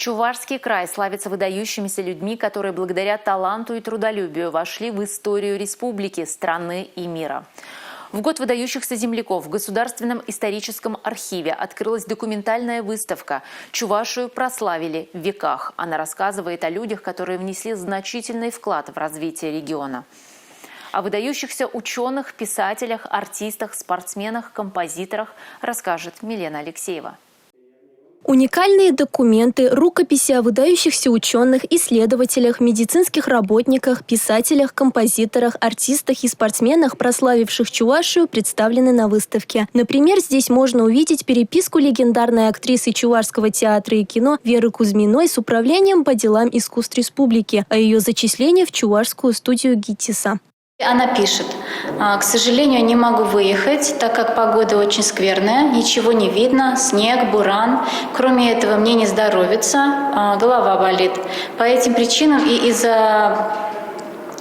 Чувашский край славится выдающимися людьми, которые благодаря таланту и трудолюбию вошли в историю республики, страны и мира. В год выдающихся земляков в Государственном историческом архиве открылась документальная выставка «Чувашию прославили в веках». Она рассказывает о людях, которые внесли значительный вклад в развитие региона. О выдающихся ученых, писателях, артистах, спортсменах, композиторах расскажет Милена Алексеева. Уникальные документы, рукописи о выдающихся ученых, исследователях, медицинских работниках, писателях, композиторах, артистах и спортсменах, прославивших Чувашию, представлены на выставке. Например, здесь можно увидеть переписку легендарной актрисы Чувашского театра и кино Веры Кузьминой с управлением по делам искусств республики о ее зачислении в Чувашскую студию ГИТИСа. Она пишет: к сожалению, не могу выехать, так как погода очень скверная, ничего не видно, снег, буран. Кроме этого, мне не здоровится, голова болит. По этим причинам и из-за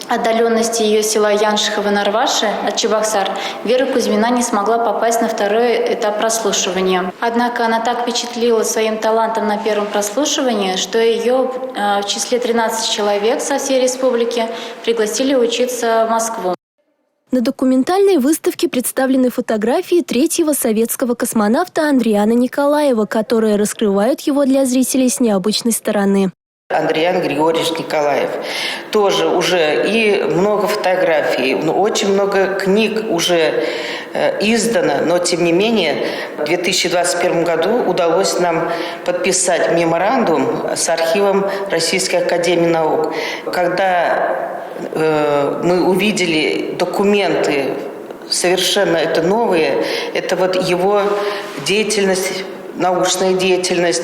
отдаленности ее села Яншихово-Нарваши от Чебоксар, Вера Кузьмина не смогла попасть на второй этап прослушивания. Однако она так впечатлила своим талантом на первом прослушивании, что ее в числе 13 человек со всей республики пригласили учиться в Москву. На документальной выставке представлены фотографии третьего советского космонавта Андриана Николаева, которые раскрывают его для зрителей с необычной стороны. Андриан Григорьевич Николаев. Тоже уже и много фотографий, очень много книг уже издано, но тем не менее в 2021 году удалось нам подписать меморандум с архивом Российской академии наук. Когда мы увидели документы совершенно это новые, это вот его деятельность, научная деятельность.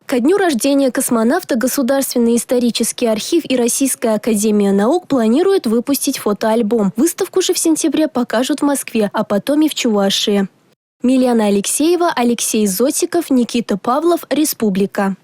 Ко дню рождения космонавта Государственный исторический архив и Российская академия наук планируют выпустить фотоальбом. Выставку же в сентябре покажут в Москве, а потом и в Чувашии. Милена Алексеева, Алексей Зотиков, Никита Павлов, Республика.